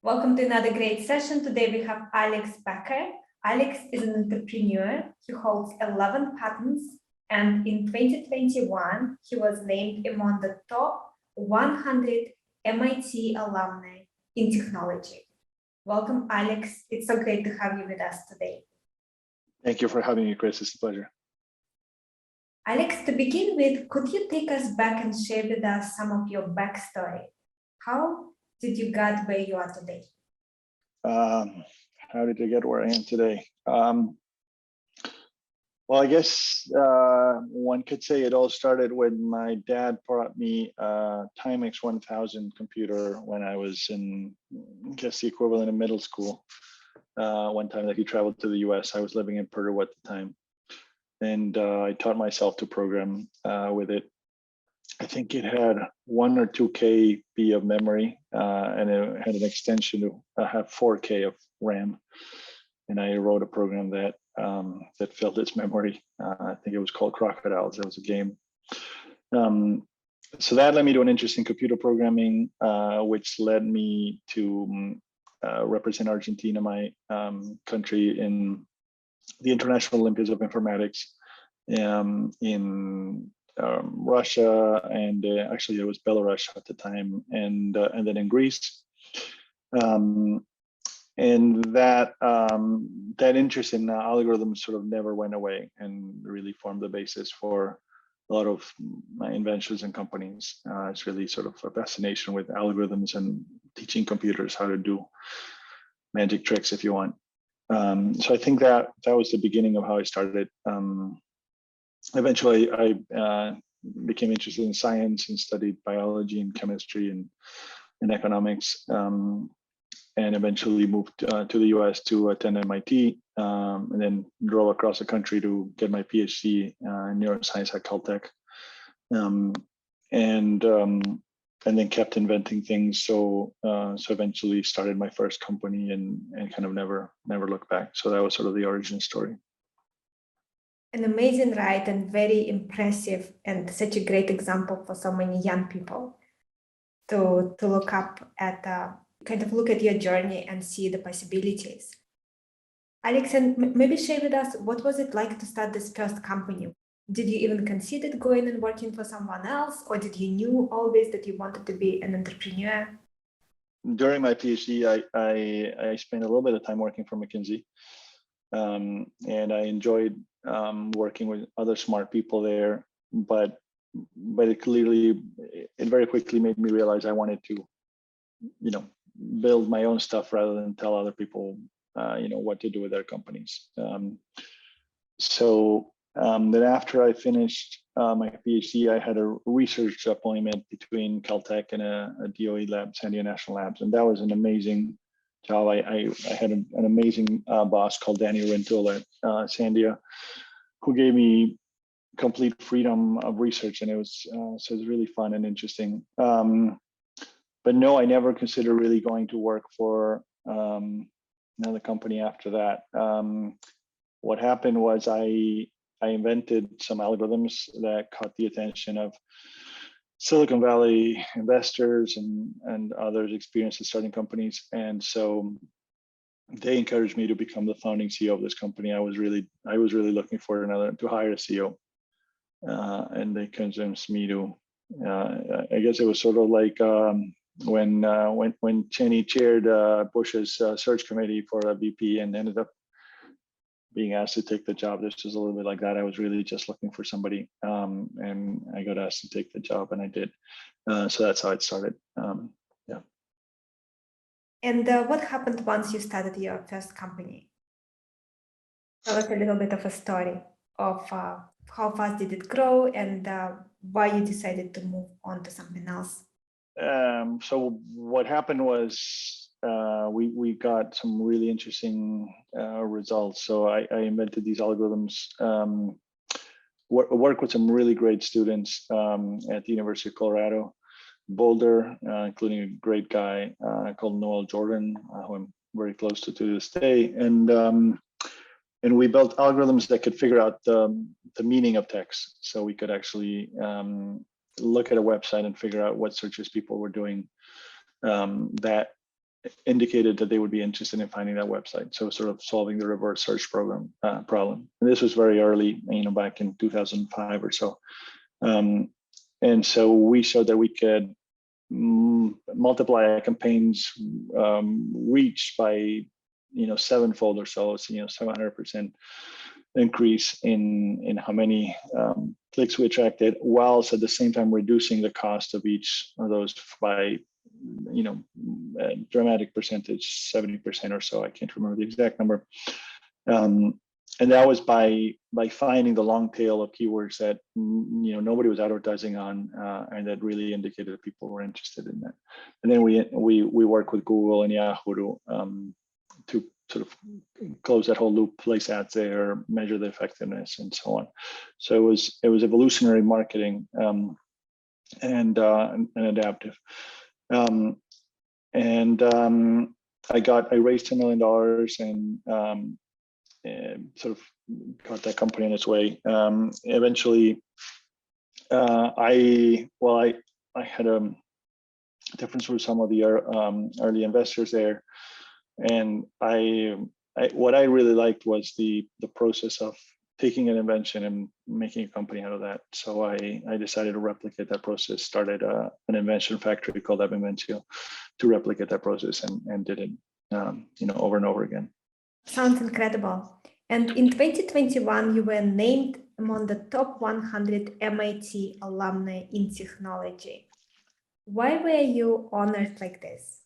Welcome to another great session. Today we have Alex Bäcker. Alex is an entrepreneur. He holds 11 patents, and in 2021, he was named among the top 100 MIT alumni in technology. Welcome, Alex. It's so great to have you with us today. Thank you for having me, Chris. It's a pleasure. Alex, to begin with, could you take us back and share with us some of your backstory? How did you get where you are today? How did I get where I am today? Well, I guess one could say it all started when my dad brought me a Timex 1000 computer when I was in, I guess, the equivalent of middle school. One time that he traveled to the US. I was living in Peru at the time. And I taught myself to program with it. I think it had 1 or 2 KB of memory, and it had an extension to have 4K of RAM. And I wrote a program that that filled its memory. I think it was called Crocodiles. It was a game. So that led me to an interest in computer programming, which led me to represent Argentina, my country, in the International Olympiads of Informatics in Russia, and actually it was Belarus at the time, and then in Greece. And that interest in algorithms sort of never went away, and really formed the basis for a lot of my inventions and companies. It's really sort of a fascination with algorithms and teaching computers how to do magic tricks, if you want. So I think that was the beginning of how I started. Eventually, I became interested in science and studied biology and chemistry and economics, and eventually moved to the US to attend MIT, and then drove across the country to get my PhD in neuroscience at Caltech, and then kept inventing things. So eventually started my first company and kind of never looked back. So that was sort of the origin story. An amazing ride and very impressive, and such a great example for so many young people to look up at, kind of look at your journey and see the possibilities. Alex, and maybe share with us, what was it like to start this first company? Did you even consider going and working for someone else, or did you knew always that you wanted to be an entrepreneur? During my PhD, I spent a little bit of time working for McKinsey, and I enjoyed working with other smart people there. But it very quickly made me realize I wanted to, build my own stuff rather than tell other people, what to do with their companies. Then after I finished my PhD, I had a research appointment between Caltech and a DOE lab, Sandia National Labs, and that was an amazing job. I had an amazing boss called Danny Rentoul at Sandia, who gave me complete freedom of research, and it was really fun and interesting. But no, I never considered really going to work for another company after that. What happened was I invented some algorithms that caught the attention of Silicon Valley investors and others experienced in starting companies. And so they encouraged me to become the founding CEO of this company. I was really looking for to hire a CEO. And they convinced me to, I guess it was sort of like when Cheney chaired Bush's search committee for a VP and ended up being asked to take the job. This was a little bit like that. I was really just looking for somebody, and I got asked to take the job, and I did. So that's how it started. Yeah. And what happened once you started your first company? Tell us a little bit of a story of how fast did it grow, and why you decided to move on to something else. So what happened was we got some really interesting results. So I invented these algorithms, work with some really great students at the University of Colorado, Boulder, including a great guy called Noel Jordan, who I'm very close to this day. And we built algorithms that could figure out the meaning of text. So we could actually look at a website and figure out what searches people were doing that indicated that they would be interested in finding that website. So sort of solving the reverse search problem. And this was very early, back in 2005 or so. And so we showed that we could multiply our campaigns reach by sevenfold or so. So 700% increase in how many clicks we attracted, whilst at the same time reducing the cost of each of those by a dramatic percentage, 70% or so. I can't remember the exact number. And that was by finding the long tail of keywords that nobody was advertising on, and that really indicated that people were interested in that. And then we work with Google and Yahoo to sort of close that whole loop, place ads there, measure the effectiveness, and so on. So it was evolutionary marketing and adaptive. I raised $10 million and sort of got that company on its way. Eventually, I had a difference with some of the early investors there, and what I really liked was the process of taking an invention and making a company out of that. So I decided to replicate that process, started an invention factory called Abinventio to replicate that process, and did it over and over again. Sounds incredible. And in 2021, you were named among the top 100 MIT alumni in technology. Why were you honored like this?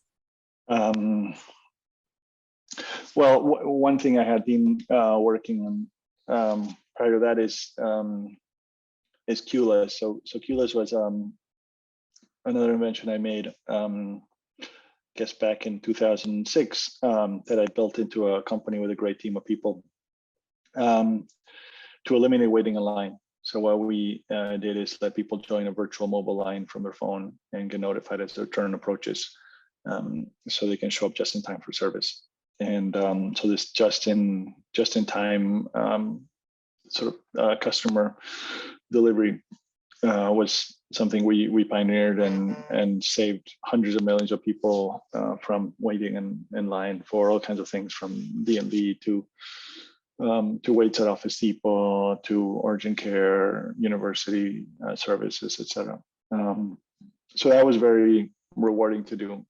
Well, one thing I had been working on prior to that is QLess. So QLess was another invention I made, guess back in 2006, that I built into a company with a great team of people to eliminate waiting in line. So what we did is let people join a virtual mobile line from their phone and get notified as their turn approaches, so they can show up just in time for service. And so this just in time sort of customer delivery was something we pioneered and saved hundreds of millions of people from waiting in line for all kinds of things, from DMV to waits at Office Depot to urgent care, university services, etc. So that was very rewarding to do,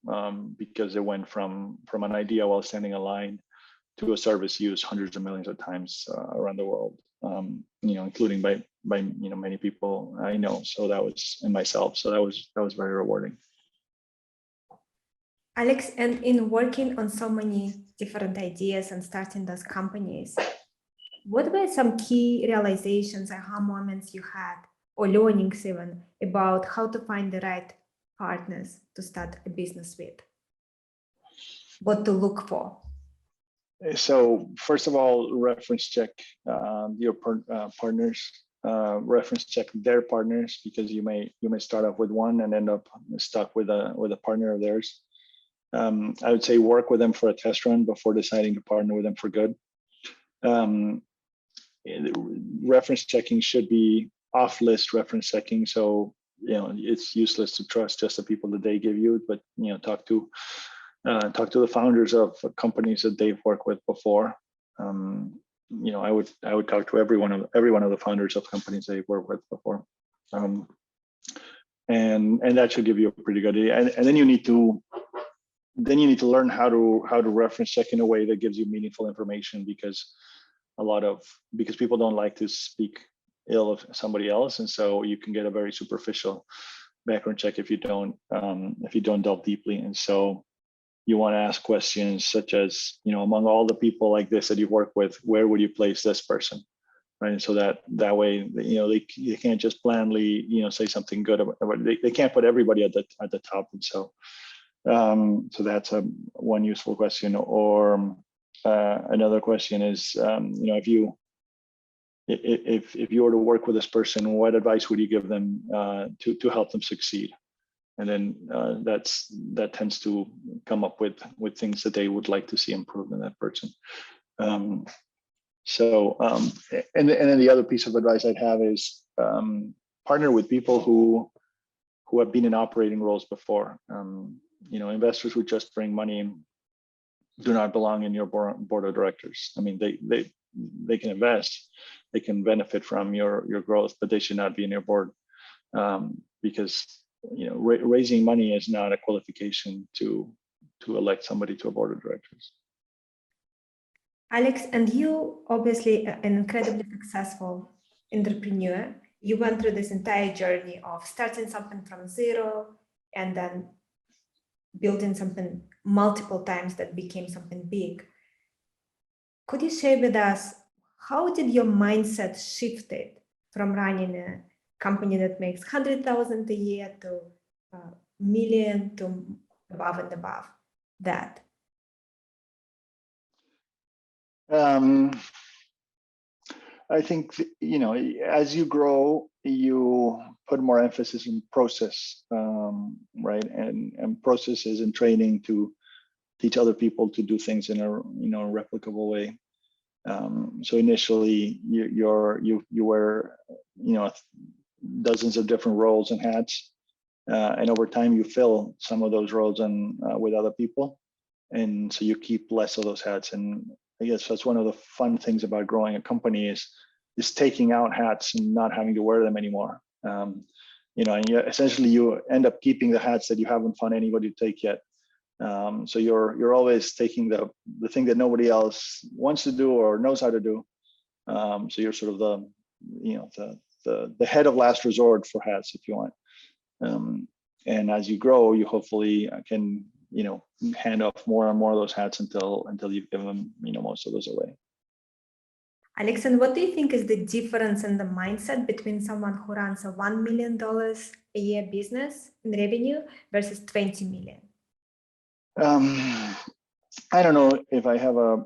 because it went from an idea while standing in line to a service used hundreds of millions of times around the world, including by many people I know. So that was in myself. So that was very rewarding. Alex, and in working on so many different ideas and starting those companies, what were some key realizations, aha moments you had, or learnings even, about how to find the right partners to start a business with? What to look for? So first of all, reference check your partners. Reference check their partners, because you may start off with one and end up stuck with a partner of theirs. I would say work with them for a test run before deciding to partner with them for good. Reference checking should be off-list reference checking. So it's useless to trust just the people that they give you, but talk to the founders of companies that they've worked with before. I would talk to every one of the founders of companies they've worked with before, and that should give you a pretty good idea. And then you need to learn how to reference check in a way that gives you meaningful information, because people don't like to speak ill of somebody else, and so you can get a very superficial background check if you don't delve deeply. And so you want to ask questions such as, among all the people like this that you work with, where would you place this person, right? And so that way, they can't just blandly, say something good about. They can't put everybody at the top, and so that's one useful question. Or another question is, if you were to work with this person, what advice would you give them to help them succeed? And then that tends to come up with things that they would like to see improved in that person. And then the other piece of advice I'd have is partner with people who have been in operating roles before. investors who just bring money do not belong in your board of directors. I mean, they can invest, they can benefit from your growth, but they should not be in your board, because raising money is not a qualification to elect somebody to a board of directors. Alex, and you obviously an incredibly successful entrepreneur. You went through this entire journey of starting something from zero and then building something multiple times that became something big. Could you share with us, how did your mindset shifted from running a company that makes 100,000 a year to a million to above and above that? I think, as you grow, you put more emphasis in process, right? And processes and training to teach other people to do things in a replicable way. So initially, you wear dozens of different roles and hats, and over time you fill some of those roles with other people, and so you keep less of those hats. And I guess that's one of the fun things about growing a company is taking out hats and not having to wear them anymore. And essentially you end up keeping the hats that you haven't found anybody to take yet. So you're always taking the thing that nobody else wants to do or knows how to do. So you're sort of the head of last resort for hats, if you want. And as you grow, you hopefully can hand off more and more of those hats until you've given them most of those away. Alex, and what do you think is the difference in the mindset between someone who runs a $1 million a year business in revenue versus 20 million? I don't know if I have a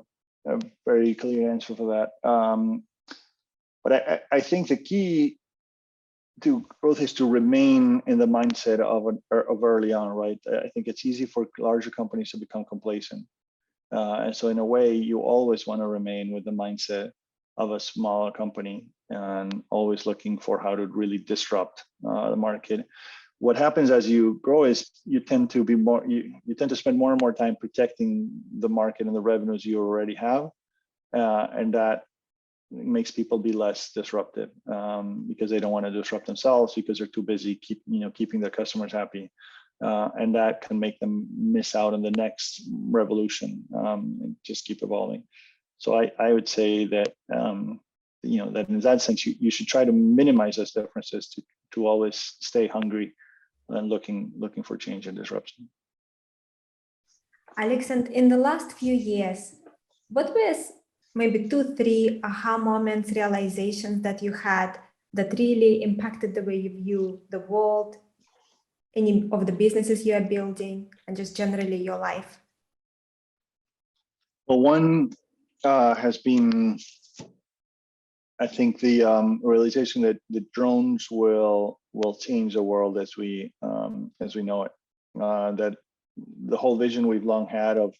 very clear answer for that. But I think the key to growth is to remain in the mindset of early on, right? I think it's easy for larger companies to become complacent. And so in a way, you always want to remain with the mindset of a smaller company and always looking for how to really disrupt the market. What happens as you grow is you tend to spend more and more time protecting the market and the revenues you already have, and that makes people be less disruptive because they don't want to disrupt themselves because they're too busy keeping their customers happy, and that can make them miss out on the next revolution and just keep evolving. So I would say that that in that sense you should try to minimize those differences to always stay hungry and looking for change and disruption. Alex, and in the last few years, what was maybe 2-3 aha moments, realizations that you had that really impacted the way you view the world, any of the businesses you are building, and just generally your life? Well, one has been, I think, the realization that the drones will change the world as we know it. That the whole vision we've long had of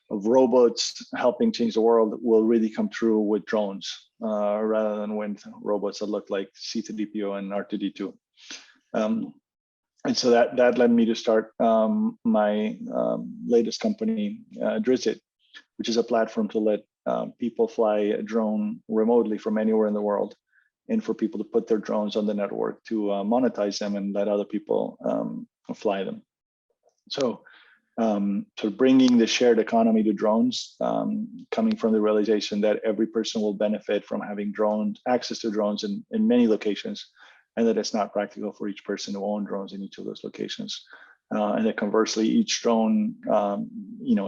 robots helping change the world will really come true with drones, rather than with robots that look like C3PO and R2D2. And so that led me to start my latest company, Drisit, which is a platform to let people fly a drone remotely from anywhere in the world, and for people to put their drones on the network to monetize them and let other people fly them. So bringing the shared economy to drones, coming from the realization that every person will benefit from having access to drones in many locations, and that it's not practical for each person to own drones in each of those locations. And that conversely, each drone,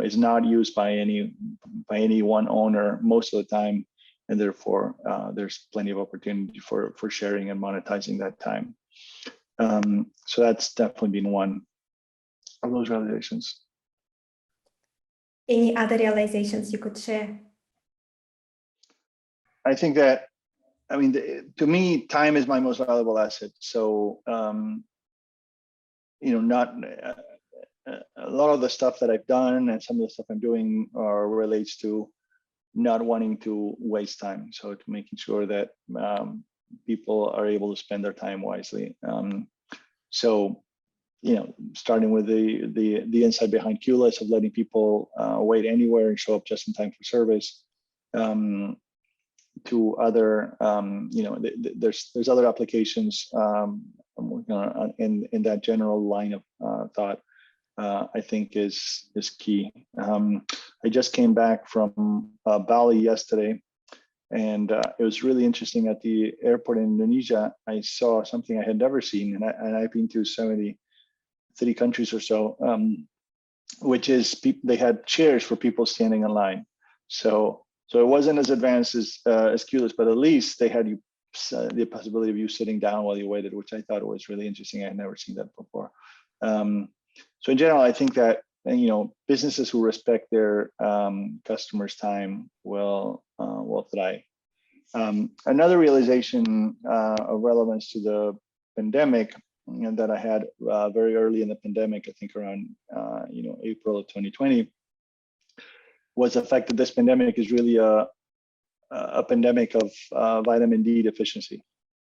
is not used by any one owner most of the time, and therefore there's plenty of opportunity for sharing and monetizing that time. So that's definitely been one of those realizations. Any other realizations you could share? I think that, to me, time is my most valuable asset. So, not a lot of the stuff that I've done and some of the stuff I'm doing relates to not wanting to waste time. So to making sure that people are able to spend their time wisely. So starting with the insight behind QLess of letting people wait anywhere and show up just in time for service, to other, there's other applications I'm working on in that general line of thought. I think is key. I just came back from Bali yesterday, and it was really interesting. At the airport in Indonesia, I saw something I had never seen, and I've been to 73 countries or so, which is they had chairs for people standing in line. So it wasn't as advanced as QLess, but at least they had the possibility of you sitting down while you waited, which I thought was really interesting. I had never seen that before. So in general, I think that businesses who respect their customers' time will thrive. Another realization of relevance to the pandemic that I had very early in the pandemic, I think around April of 2020, was the fact that this pandemic is really a pandemic of vitamin D deficiency.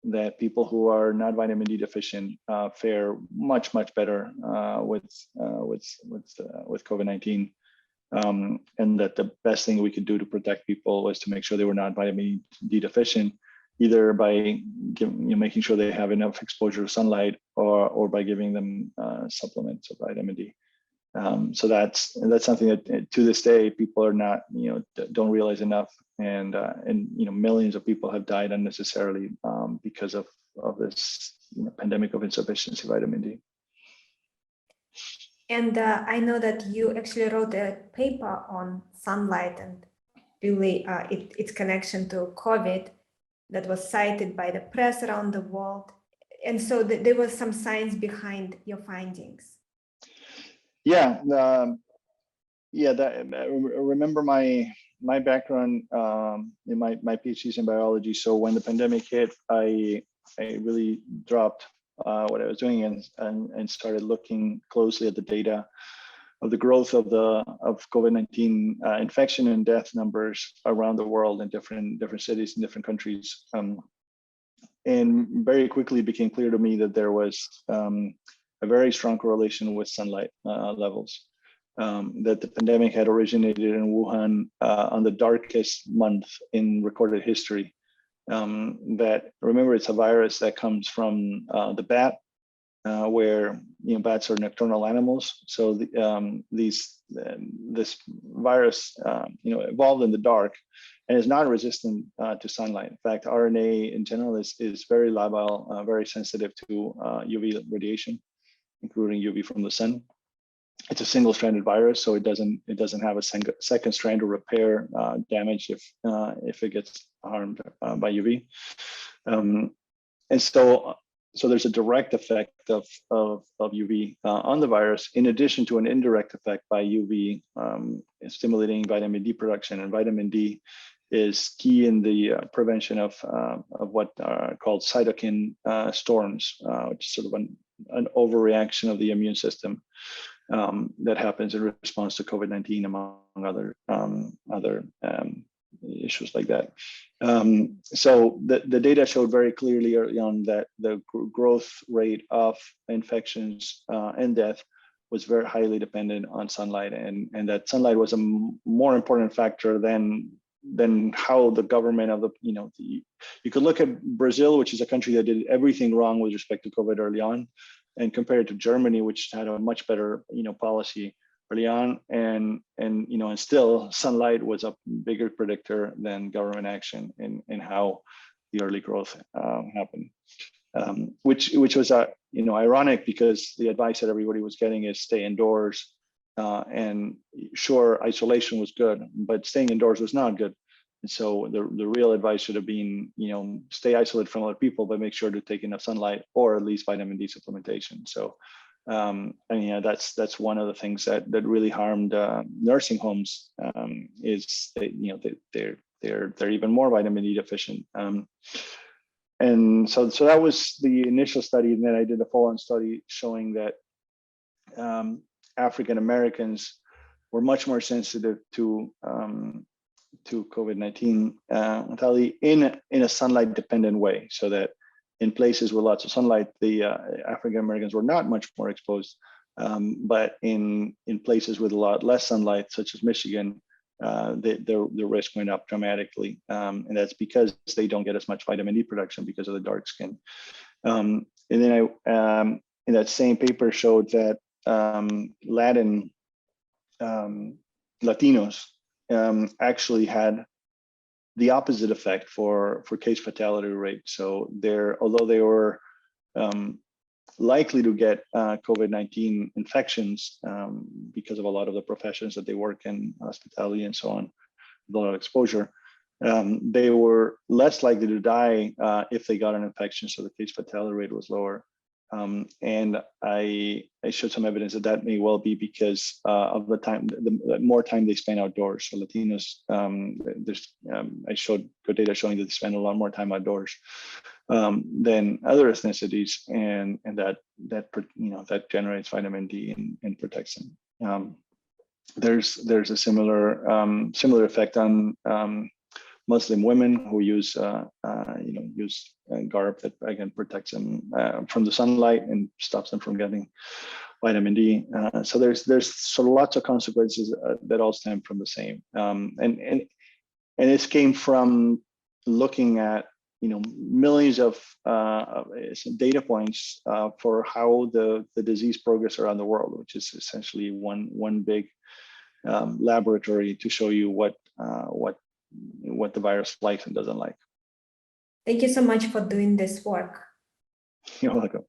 That people who are not vitamin D deficient fare much better with COVID-19, and that the best thing we could do to protect people was to make sure they were not vitamin D deficient, either by making sure they have enough exposure to sunlight, or by giving them supplements of vitamin D. So that's something that to this day people are not don't realize enough, and millions of people have died unnecessarily because of this pandemic of insufficiency of vitamin D. And I know that you actually wrote a paper on sunlight and really its connection to COVID that was cited by the press around the world, and so there was some science behind your findings. Yeah, remember my background in my PhD is in biology. So when the pandemic hit, I really dropped what I was doing and started looking closely at the data of the growth of COVID-19 infection and death numbers around the world in different cities and different countries. And very quickly it became clear to me that there was a very strong correlation with sunlight levels. That the pandemic had originated in Wuhan on the darkest month in recorded history. That, remember, it's a virus that comes from the bat, where bats are nocturnal animals. So this virus evolved in the dark and is not resistant to sunlight. In fact, RNA in general is very labile, very sensitive to UV radiation, including UV from the sun. It's a single-stranded virus, so it doesn't have a second strand to repair damage if it gets harmed by UV. And so there's a direct effect of UV on the virus, in addition to an indirect effect by UV stimulating vitamin D production. And vitamin D is key in the prevention of what are called cytokine storms, which is sort of an overreaction of the immune system that happens in response to COVID-19, among other issues like that. So the data showed very clearly early on that the growth rate of infections and death was very highly dependent on sunlight, and that sunlight was a more important factor than how the government of you could look at Brazil, which is a country that did everything wrong with respect to COVID early on, and compare it to Germany, which had a much better policy early on, and still sunlight was a bigger predictor than government action in how the early growth happened, which was ironic, because the advice that everybody was getting is stay indoors, and sure, isolation was good, but staying indoors was not good. And so the real advice should have been, stay isolated from other people, but make sure to take enough sunlight, or at least vitamin D supplementation. So, that's one of the things that really harmed nursing homes, is they're even more vitamin D deficient. And so that was the initial study, and then I did a follow-on study showing that African Americans were much more sensitive to COVID-19 mortality in a sunlight dependent way, so that in places with lots of sunlight, the African Americans were not much more exposed. But in places with a lot less sunlight, such as Michigan, the risk went up dramatically. And that's because they don't get as much vitamin D production because of the dark skin. And then in that same paper showed that Latinos actually had the opposite effect for case fatality rate. So although they were likely to get COVID-19 infections because of a lot of the professions that they work in, hospitality and so on, with a lot of exposure, they were less likely to die if they got an infection. So the case fatality rate was lower. And I showed some evidence that may well be because of the time, the more time they spend outdoors. So Latinos, I showed good data showing that they spend a lot more time outdoors than other ethnicities, and that generates vitamin D and protects them. There's a similar effect on Muslim women who use garb that again protects them from the sunlight and stops them from getting vitamin D. So there's sort of lots of consequences that all stem from the same. And this came from looking at millions of data points for how the disease progress around the world, which is essentially one big laboratory to show you what the virus likes and doesn't like. Thank you so much for doing this work. You're welcome.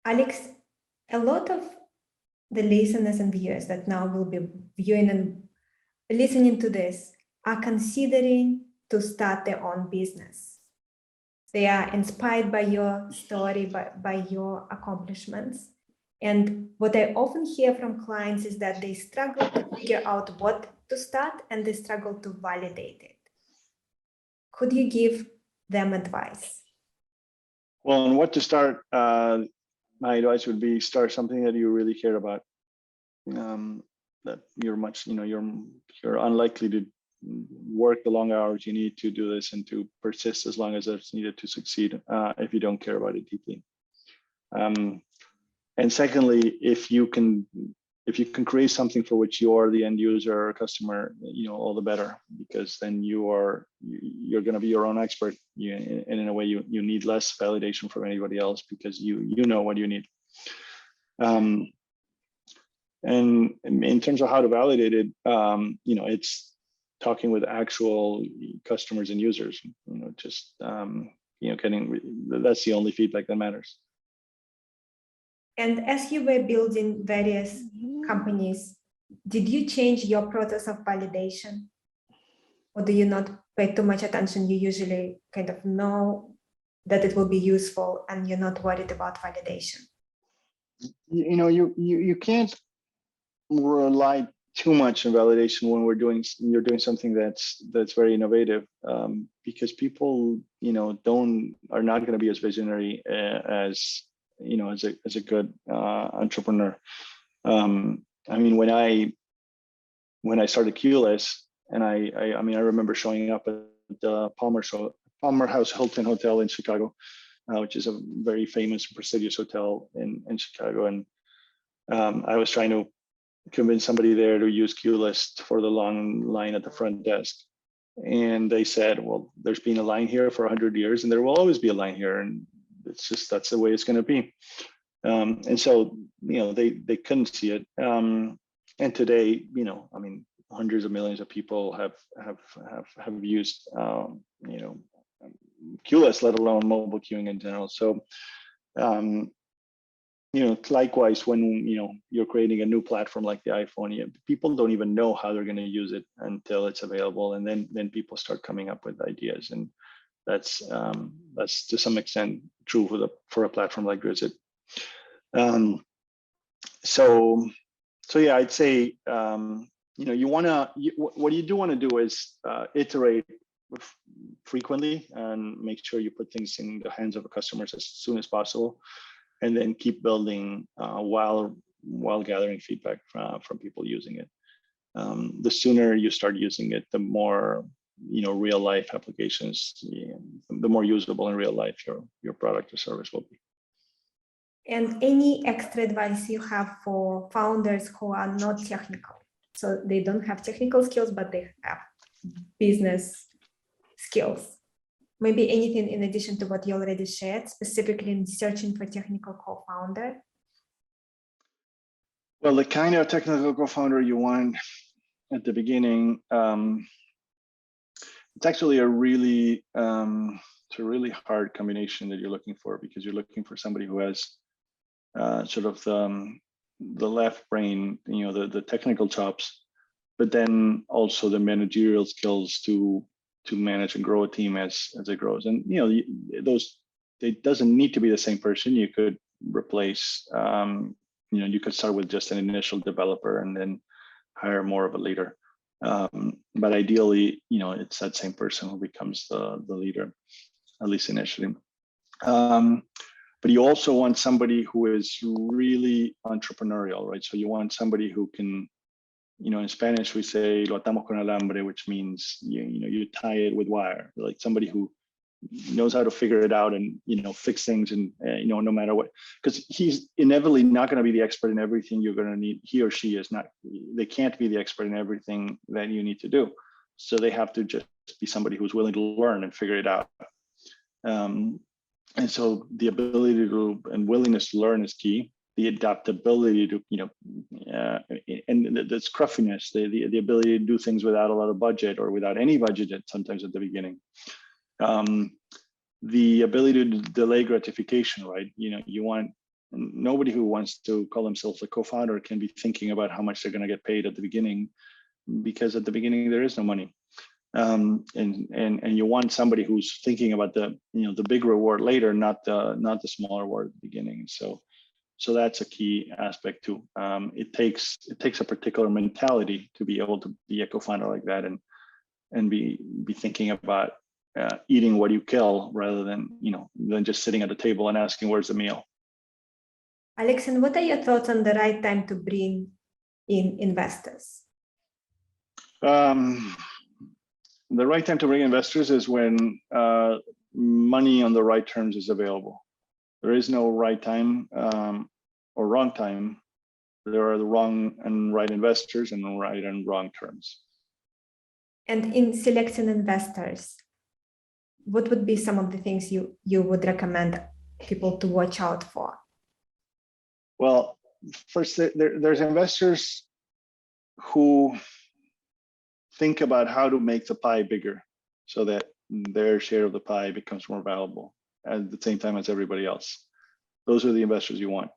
Alex, a lot of the listeners and viewers that now will be viewing and listening to this are considering to start their own business. They are inspired by your story, by your accomplishments. And what I often hear from clients is that they struggle to figure out what to start and they struggle to validate it. Could you give them advice? Well, on what to start, my advice would be start something that you really care about. That you're unlikely to work the long hours you need to do this and to persist as long as it's needed to succeed if you don't care about it deeply. And secondly, if you can create something for which you are the end user or customer, all the better, because then you're going to be your own expert. And in a way, you need less validation from anybody else because you know what you need. And in terms of how to validate it, it's talking with actual customers and users. That's the only feedback that matters. And as you were building various companies, did you change your process of validation? Or do you not pay too much attention? You usually kind of know that it will be useful and you're not worried about validation. You can't rely too much on validation when you're doing something that's very innovative, because people are not going to be as visionary as a good entrepreneur. I mean, when I started QLess, and I remember showing up at the Palmer House Hilton Hotel in Chicago, which is a very famous and prestigious hotel in Chicago, and I was trying to convince somebody there to use QLess for the long line at the front desk, and they said, "Well, there's been a line here for 100 years, and there will always be a line here, and that's the way it's going to be." And so they couldn't see it. And today, hundreds of millions of people have used QLess, let alone mobile queuing in general. So likewise, when you're creating a new platform like the iPhone, people don't even know how they're going to use it until it's available, and then people start coming up with ideas, and that's to some extent true for a platform like Drisit. So yeah, I'd say what you do want to do is iterate frequently and make sure you put things in the hands of the customers as soon as possible, and then keep building while gathering feedback from people using it. The sooner you start using it, the more real life applications, the more usable in real life your product or service will be. And any extra advice you have for founders who are not technical? So they don't have technical skills, but they have business skills. Maybe anything in addition to what you already shared, specifically in searching for technical co-founder? Well, the kind of technical co-founder you want at the beginning, it's actually a really hard combination that you're looking for, because you're looking for somebody who has sort of the left brain, the technical chops, but then also the managerial skills to manage and grow a team as it grows. And it doesn't need to be the same person. You could replace, you could start with just an initial developer and then hire more of a leader. But ideally, it's that same person who becomes the leader, at least initially. But you also want somebody who is really entrepreneurial, right? So you want somebody who can, in Spanish we say lo atamos con alambre, which means you tie it with wire, like somebody who knows how to figure it out and fix things, and no matter what, because he's inevitably not going to be the expert in everything you're going to need. He or she is not. They can't be the expert in everything that you need to do. So they have to just be somebody who's willing to learn and figure it out. And so the ability to and willingness to learn is key. The adaptability to, and the scruffiness, the ability to do things without a lot of budget or without any budget sometimes at the beginning. The ability to delay gratification, right? You want nobody who wants to call themselves a co-founder can be thinking about how much they're going to get paid at the beginning, because at the beginning there is no money. And you want somebody who's thinking about the big reward later, not the small reward at the beginning. So that's a key aspect too. It takes a particular mentality to be able to be a co-founder like that and be thinking about eating what you kill rather than just sitting at the table and asking where's the meal. Alex, and what are your thoughts on the right time to bring in investors? The right time to bring investors is when money on the right terms is available. There is no right time or wrong time. There are the wrong and right investors and the right and wrong terms. And in selecting investors, what would be some of the things you would recommend people to watch out for? Well, first, there's investors who think about how to make the pie bigger so that their share of the pie becomes more valuable at the same time as everybody else. Those are the investors you want.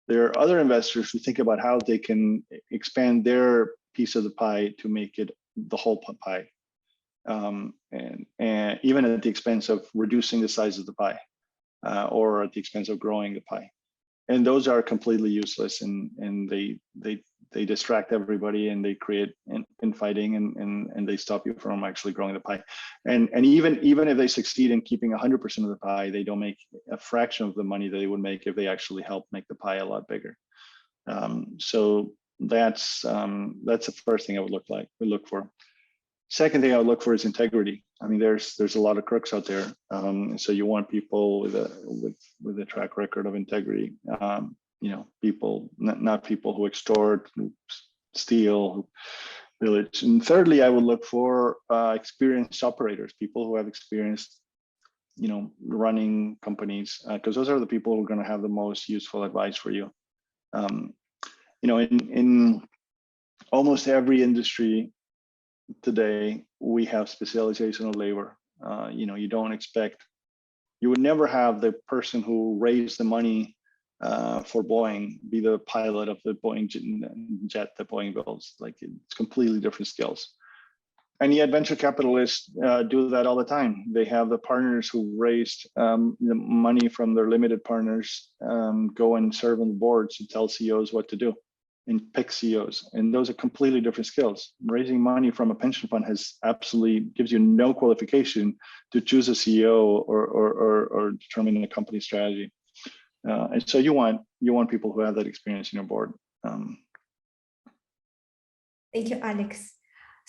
There are other investors who think about how they can expand their piece of the pie to make it the whole pie. And even at the expense of reducing the size of the pie or at the expense of growing the pie. And those are completely useless, and they distract everybody, and they create infighting, and they stop you from actually growing the pie. And even if they succeed in keeping 100% of the pie, they don't make a fraction of the money that they would make if they actually help make the pie a lot bigger. So that's the first thing I would look for. Second thing I would look for is integrity. I mean, there's a lot of crooks out there, so you want people with a track record of integrity. People not people who extort, who steal, who pillage. And thirdly, I would look for experienced operators, people who have experienced, running companies, because those are the people who are going to have the most useful advice for you. In almost every industry today, we have specialization of labor. You would never have the person who raised the money for Boeing be the pilot of the Boeing jet that Boeing builds. Like, it's completely different skills. And yet venture capitalists do that all the time. They have the partners who raised the money from their limited partners go and serve on the boards and tell CEOs what to do and pick CEOs. And those are completely different skills. Raising money from a pension fund gives you no qualification to choose a CEO or determine a company strategy. And so you want people who have that experience in your board. Thank you, Alex.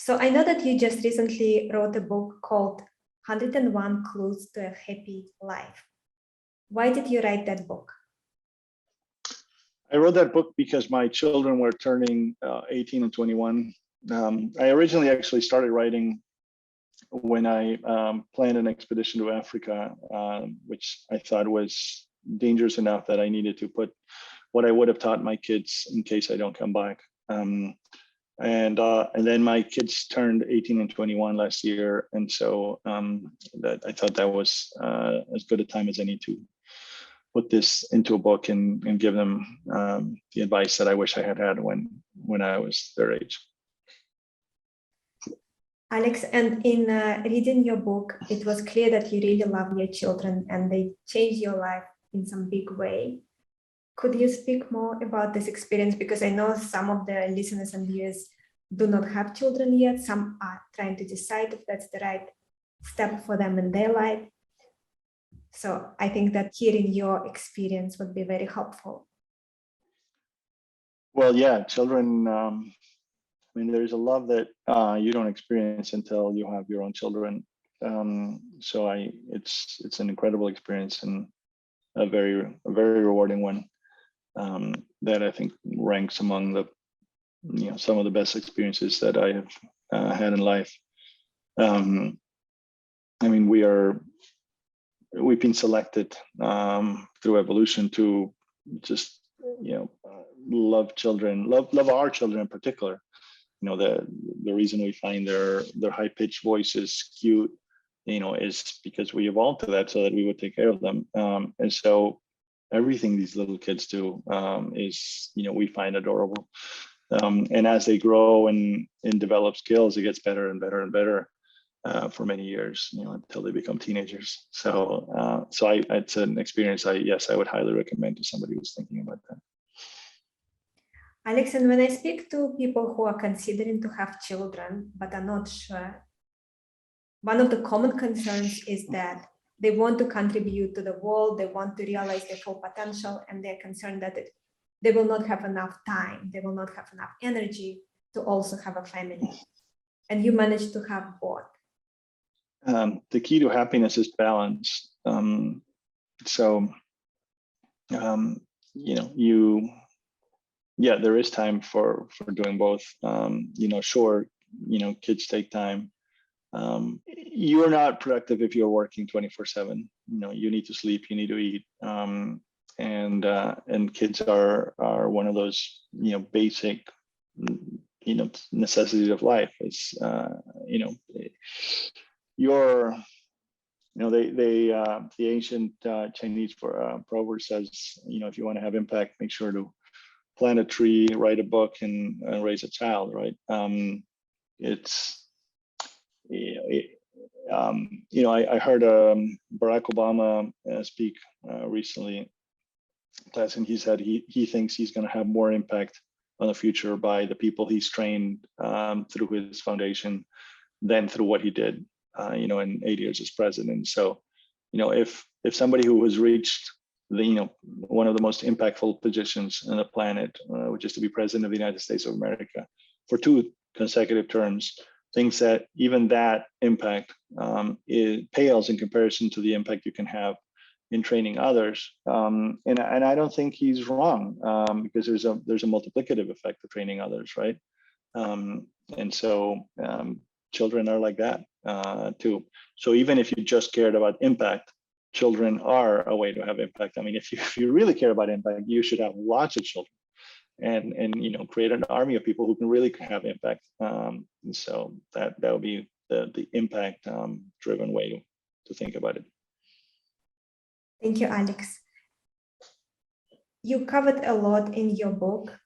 So I know that you just recently wrote a book called 101 Clues to a Happy Life. Why did you write that book? I wrote that book because my children were turning 18 and 21. I originally actually started writing when I planned an expedition to Africa, which I thought was dangerous enough that I needed to put what I would have taught my kids in case I don't come back. And then my kids turned 18 and 21 last year, and so that I thought that was as good a time as any to put this into a book and give them the advice that I wish I had had when I was their age. Alex, and in reading your book, it was clear that you really love your children and they changed your life in some big way. Could you speak more about this experience? Because I know some of the listeners and viewers do not have children yet. Some are trying to decide if that's the right step for them in their life. So I think that hearing your experience would be very helpful. Well, yeah, children, I mean, there's a love that you don't experience until you have your own children. So it's an incredible experience and a very rewarding one that I think ranks among the, some of the best experiences that I have had in life. I mean, we've been selected through evolution to just love children, love our children in particular. The reason we find their high-pitched voices cute, is because we evolved to that so that we would take care of them. And so everything these little kids do is, we find adorable. And as they grow and develop skills, it gets better and better and better. For many years, until they become teenagers. So, it's an experience I would highly recommend to somebody who's thinking about that. Alex, and when I speak to people who are considering to have children but are not sure, one of the common concerns is that they want to contribute to the world, they want to realize their full potential, and they're concerned that they will not have enough time, they will not have enough energy to also have a family. And you managed to have both. The key to happiness is balance. There is time for doing both. Sure, kids take time. You're not productive if you're working 24/7. You need to sleep, you need to eat, and kids are one of those basic necessities of life. It's the ancient Chinese proverb says, if you want to have impact, make sure to plant a tree, write a book, and raise a child, right? I heard Barack Obama speak recently, and he said he thinks he's going to have more impact on the future by the people he's trained through his foundation than through what he did, in 8 years as president. So, if somebody who has reached one of the most impactful positions on the planet, which is to be president of the United States of America for 2 consecutive terms, thinks that even that impact it pales in comparison to the impact you can have in training others. And I don't think he's wrong, because there's a multiplicative effect of training others, right? And so children are like that too. So even if you just cared about impact, children are a way to have impact. I mean, if you really care about impact, you should have lots of children and create an army of people who can really have impact. And so that would be the impact driven way to think about it. Thank you, Alex. You covered a lot in your book,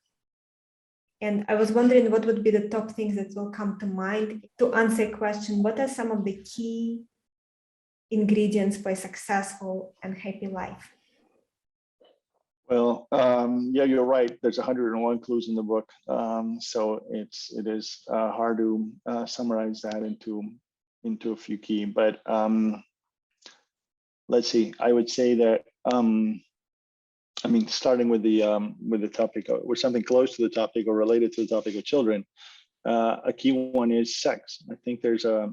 and I was wondering what would be the top things that will come to mind to answer a question. What are some of the key ingredients for a successful and happy life? Well, you're right. There's 101 clues in the book, so it is hard to summarize that into a few key. But let's see. I would say that starting with the topic or something close to the topic or related to the topic of children. a key one is sex. I think there's a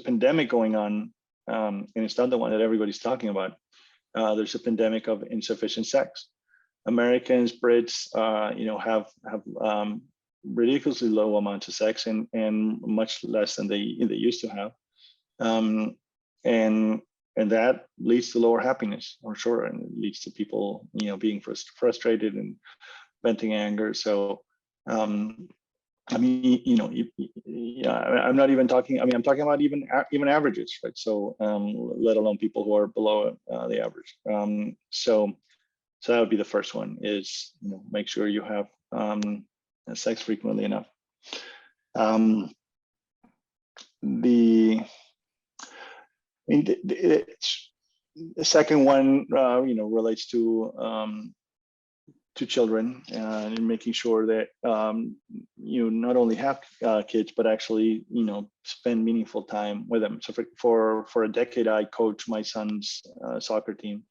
pandemic going on, and it's not the one that everybody's talking about. There's a pandemic of insufficient sex. Americans, Brits, have ridiculously low amounts of sex and much less than they used to have, and that leads to lower happiness, or sure, and it leads to people being frustrated and venting anger. So I mean, I'm not even talking. I mean, I'm talking about even averages, right? So let alone people who are below the average. So that would be the first one: is make sure you have sex frequently enough. The second one, relates to children, and making sure that you not only have kids, but actually spend meaningful time with them. So for a decade, I coached my son's soccer team,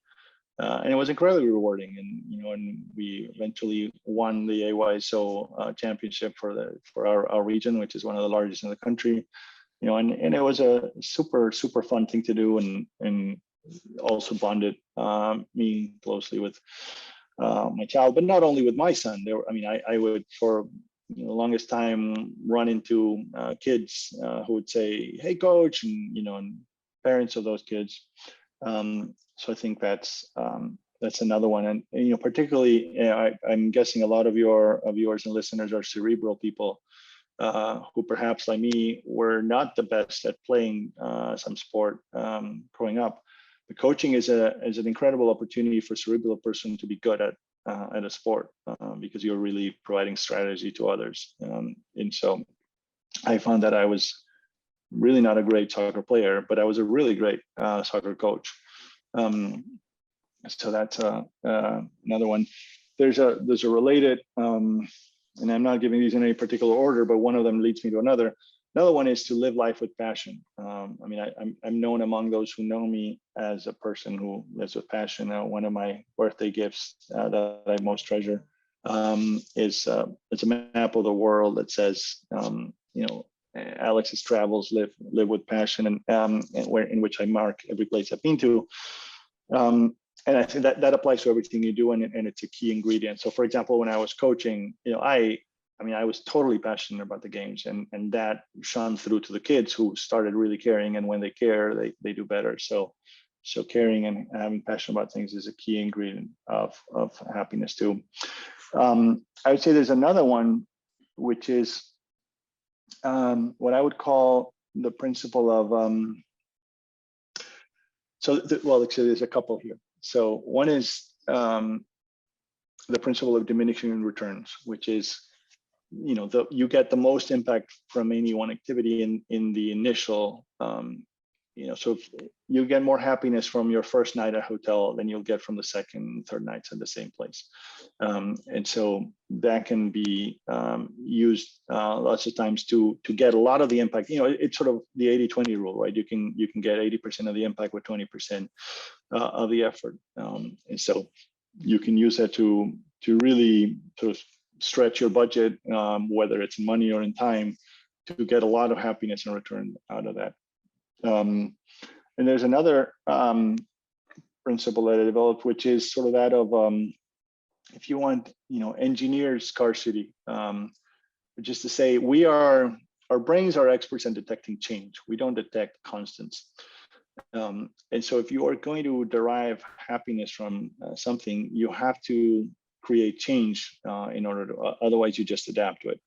and it was incredibly rewarding. And we eventually won the AYSO championship for our region, which is one of the largest in the country. And it was a super fun thing to do, and also bonded me closely with my child, but not only with my son. I would, for the longest time, run into kids who would say, "Hey, coach," and parents of those kids. So I think that's another one. And particularly, I'm guessing a lot of your viewers and listeners are cerebral people who perhaps, like me, were not the best at playing some sport growing up. The coaching is an incredible opportunity for a cerebral person to be good at a sport, because you're really providing strategy to others. And so I found that I was really not a great soccer player, but I was a really great soccer coach. So that's another one. There's a related, and I'm not giving these in any particular order, but one of them leads me to another. Another one is to live life with passion. I'm known among those who know me as a person who lives with passion. One of my birthday gifts that I most treasure is it's a map of the world that says, Alex's travels live with passion, and in which I mark every place I've been to. And I think that applies to everything you do, and it's a key ingredient. So, for example, when I was coaching, I was totally passionate about the games, and that shone through to the kids who started really caring. And when they care, they do better. So caring and having passion about things is a key ingredient of happiness too. I would say there's another one, which is what I would call the principle of. Actually, there's a couple here. So one is the principle of diminishing returns, which is you get the most impact from any one activity in the initial, so if you get more happiness from your first night at a hotel than you'll get from the second and third nights at the same place. And so that can be used lots of times to get a lot of the impact. It's sort of the 80-20 rule, right? You can get 80% of the impact with 20% of the effort. And so you can use that to really sort of stretch your budget, whether it's in money or in time, to get a lot of happiness in return out of that. And there's another principle that I developed, which is sort of that of, if you want, engineer scarcity, which is to say, our brains are experts in detecting change. We don't detect constants. And so if you are going to derive happiness from something, you have to create change in order to, otherwise you just adapt to it.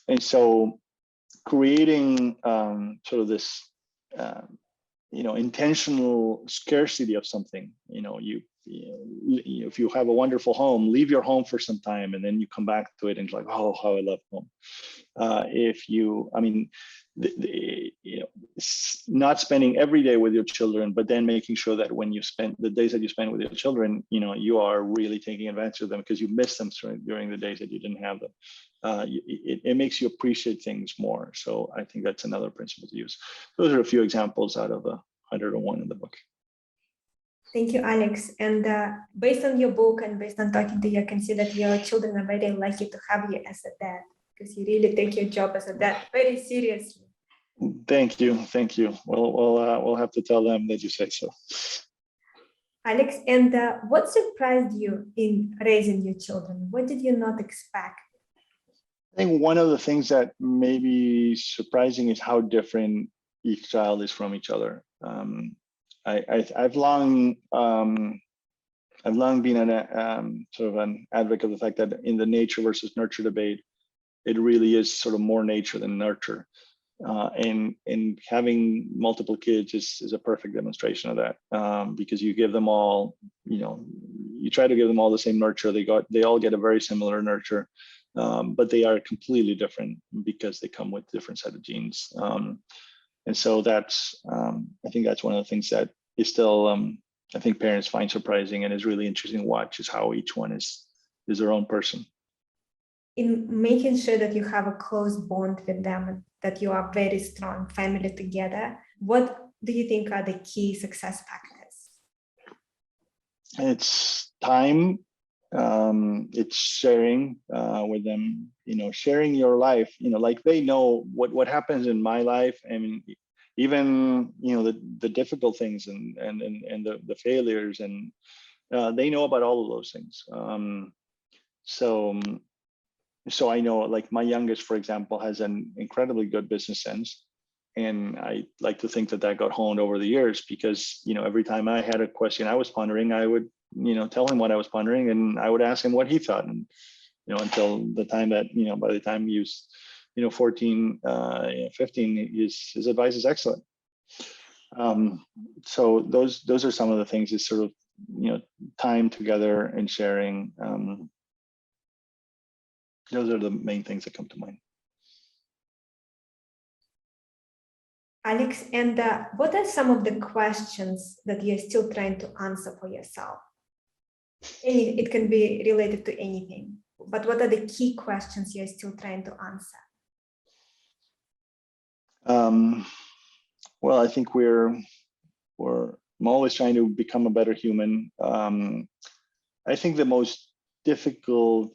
And so creating sort of this, intentional scarcity of something, if you have a wonderful home, leave your home for some time, and then you come back to it and you're like, oh, how I love home. Not spending every day with your children, but then making sure that when you spend the days that you spend with your children, you are really taking advantage of them because you miss them during the days that you didn't have them. It makes you appreciate things more. So I think that's another principle to use. Those are a few examples out of the 101 in the book. Thank you, Alex. And based on your book and based on talking to you, I can see that your children are very lucky to have you as a dad, because you really take your job as a dad very seriously. Thank you. We'll have to tell them that you say so. Alex, and what surprised you in raising your children? What did you not expect? I think one of the things that may be surprising is how different each child is from each other. I've long been sort of an advocate of the fact that in the nature versus nurture debate, it really is sort of more nature than nurture. And having multiple kids is a perfect demonstration of that, because you give them all, you try to give them all the same nurture. They all get a very similar nurture, but they are completely different because they come with different set of genes. And so that's, I think that's one of the things that is still, I think parents find surprising and is really interesting to watch, is how each one is their own person. In making sure that you have a close bond with them, that you are very strong family together, what do you think are the key success factors? It's time. It's sharing with them, sharing your life, like they know what happens in my life. I mean, even, the difficult things and the failures, and they know about all of those things. So I know, like, my youngest, for example, has an incredibly good business sense. And I like to think that got honed over the years, because, every time I had a question I was pondering, I would, tell him what I was pondering, and I would ask him what he thought. And, until the time that, by the time he was, 14, 15, his advice is excellent. So those are some of the things, is sort of, time together and sharing. Those are the main things that come to mind. Alex, and what are some of the questions that you're still trying to answer for yourself? It can be related to anything, but what are the key questions you're still trying to answer? Well, I think I'm always trying to become a better human. I think the most difficult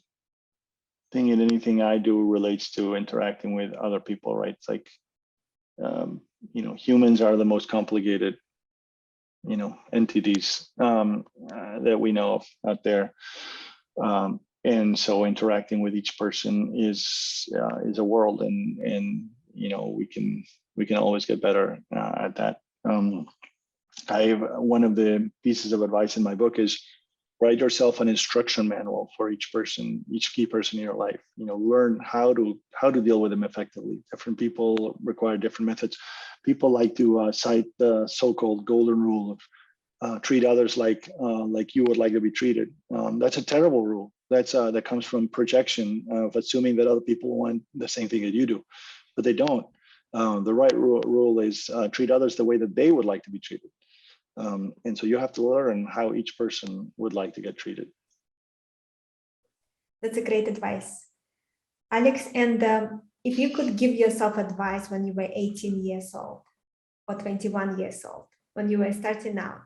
thing in anything I do relates to interacting with other people, right? It's like, humans are the most complicated, entities that we know of out there. And so interacting with each person is a world, and we can always get better at that. One of the pieces of advice in my book is, write yourself an instruction manual for each person, each key person in your life. Learn how to deal with them effectively. Different people require different methods. People like to cite the so-called golden rule of treat others like you would like to be treated. That's a terrible rule. That comes from projection of assuming that other people want the same thing that you do, but they don't. The right rule is treat others the way that they would like to be treated. And so you have to learn how each person would like to get treated. That's a great advice. Alex, and if you could give yourself advice when you were 18 years old or 21 years old, when you were starting out,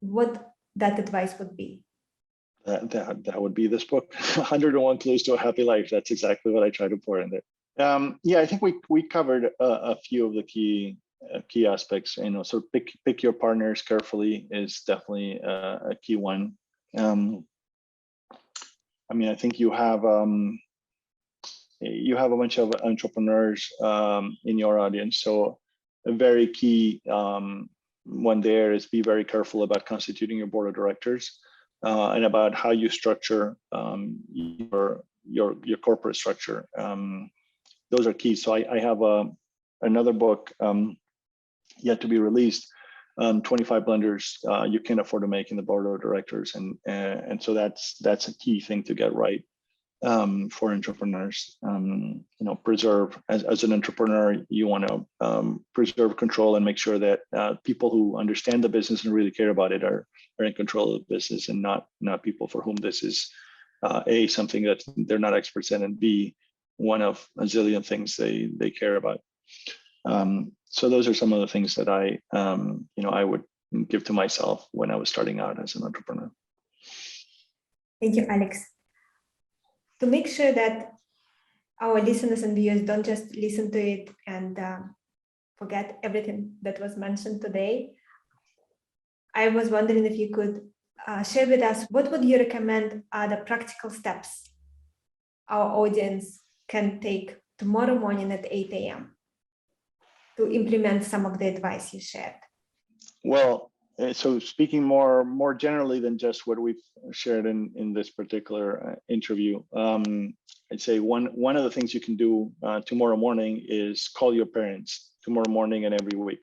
what that advice would be? That would be this book, 101 Clues to a Happy Life. That's exactly what I try to pour in there. Yeah, I think we covered a few of the key aspects. So pick your partners carefully is definitely a key one. I mean, I think you have a bunch of entrepreneurs in your audience. So a very key one there is, be very careful about constituting your board of directors and about how you structure your corporate structure. Those are key. So I have another book yet to be released, 25 blunders you can afford to make in the board of directors, and so that's a key thing to get right for entrepreneurs. Preserve, as an entrepreneur, you want to preserve control and make sure that people who understand the business and really care about it are in control of the business, and not people for whom this is A, something that they're not experts in, and B, one of a zillion things they care about. So those are some of the things that I would give to myself when I was starting out as an entrepreneur. Thank you, Alex. To make sure that our listeners and viewers don't just listen to it and forget everything that was mentioned today, I was wondering if you could share with us, what would you recommend are the practical steps our audience can take tomorrow morning at 8 a.m. to implement some of the advice you shared? Well, so speaking more generally than just what we've shared in this particular interview, I'd say one of the things you can do tomorrow morning is call your parents tomorrow morning and every week.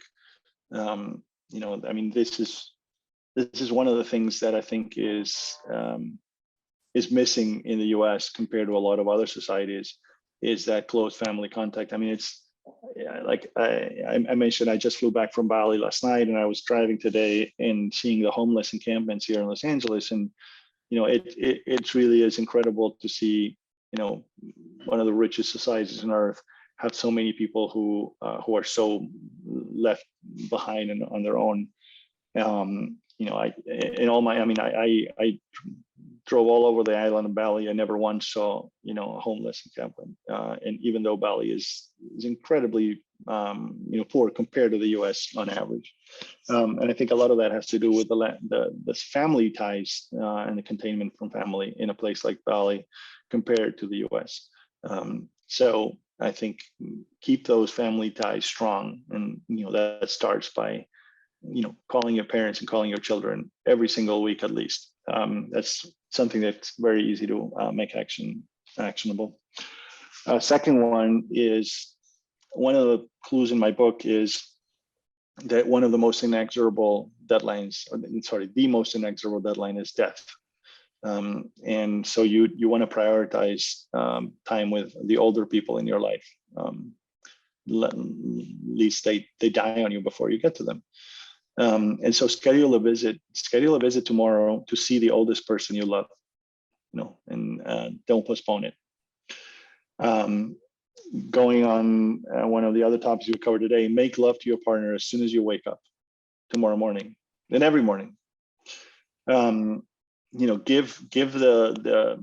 I mean, this is one of the things that I think is missing in the US compared to a lot of other societies, is that close family contact. I mean, it's like I mentioned, I just flew back from Bali last night, and I was driving today and seeing the homeless encampments here in Los Angeles, and it really is incredible to see one of the richest societies on earth have so many people who are so left behind and on their own. I drove all over the island of Bali. I never once saw a homeless encampment, and even though Bali is incredibly poor compared to the US on average, and I think a lot of that has to do with the family ties and the containment from family in a place like Bali compared to the US. So I think keep those family ties strong, and that starts by calling your parents and calling your children every single week at least. That's something that's very easy to make actionable. Second one is, one of the clues in my book is that one of the most inexorable deadlines, the most inexorable deadline is death. And so you want to prioritize time with the older people in your life. At least they die on you before you get to them. And so schedule a visit tomorrow to see the oldest person you love, and don't postpone it. Going on one of the other topics we covered today, make love to your partner as soon as you wake up tomorrow morning, and every morning. Give the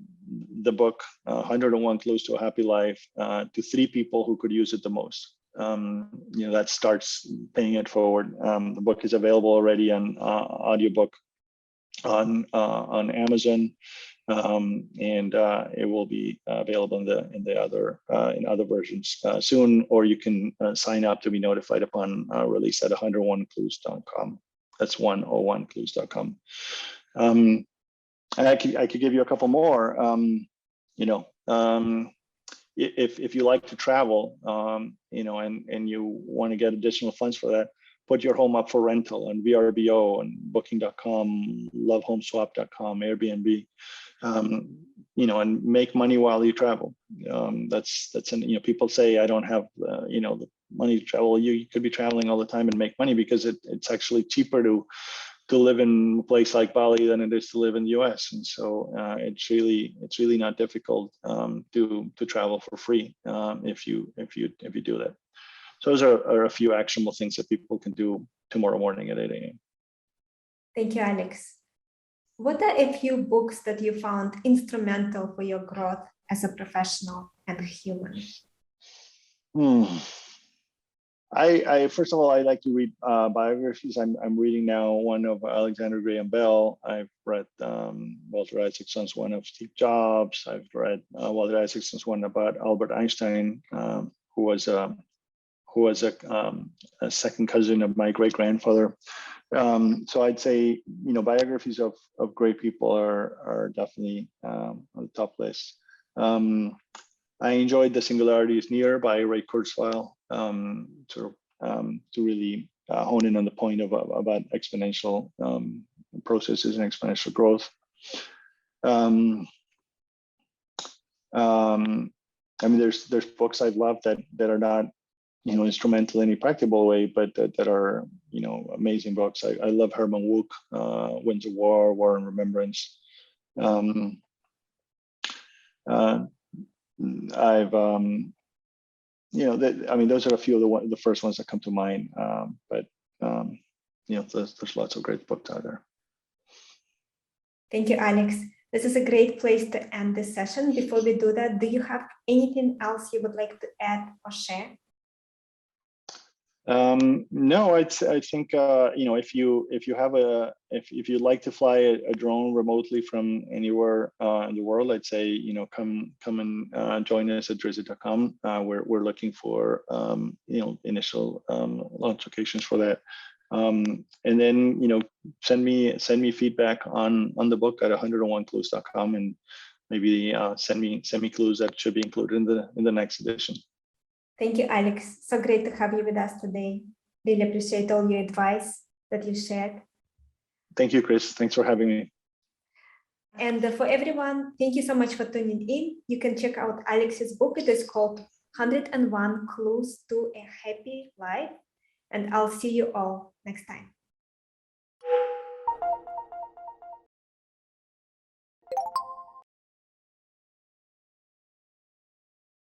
book 101 Clues to a Happy Life to 3 people who could use it the most. That starts paying it forward. The book is available already on audiobook on Amazon, and it will be available in other versions soon, or you can sign up to be notified upon release at 101clues.com. That's 101clues.com. And I could give you a couple more. If you like to travel, and you want to get additional funds for that, put your home up for rental on VRBO and Booking.com, LoveHomeSwap.com, Airbnb, and make money while you travel. People say I don't have the money to travel. You could be traveling all the time and make money, because it's actually cheaper to live in a place like Bali than it is to live in the US. And so it's really not difficult to travel for free if you do that. So those are a few actionable things that people can do tomorrow morning at 8 a.m. Thank you, Alex. What are a few books that you found instrumental for your growth as a professional and human? I first of all, I like to read biographies. I'm reading now one of Alexander Graham Bell. I've read Walter Isaacson's one of Steve Jobs. I've read Walter Isaacson's one about Albert Einstein, who was a second cousin of my great grandfather. So I'd say biographies of great people are definitely on the top list. I enjoyed The Singularity is Near by Ray Kurzweil, to really hone in on the point about exponential processes and exponential growth. There's books I've loved that are not instrumental in any practical way, but that are amazing books. I love Herman Wouk, Winds of War, War and Remembrance. I've those are a few of the first ones that come to mind. But there's lots of great books out there. Thank you, Alex. This is a great place to end this session. Before we do that, do you have anything else you would like to add or share? No, I think if you'd like to fly a drone remotely from anywhere in the world, I'd say come and join us at Drisit.com. We're looking for initial launch locations for that. And then send me feedback on the book at 101clues.com, and maybe send me clues that should be included in the next edition. Thank you, Alex. So great to have you with us today. Really appreciate all your advice that you shared. Thank you, Chris. Thanks for having me. And for everyone, thank you so much for tuning in. You can check out Alex's book. It is called 101 Clues to a Happy Life. And I'll see you all next time.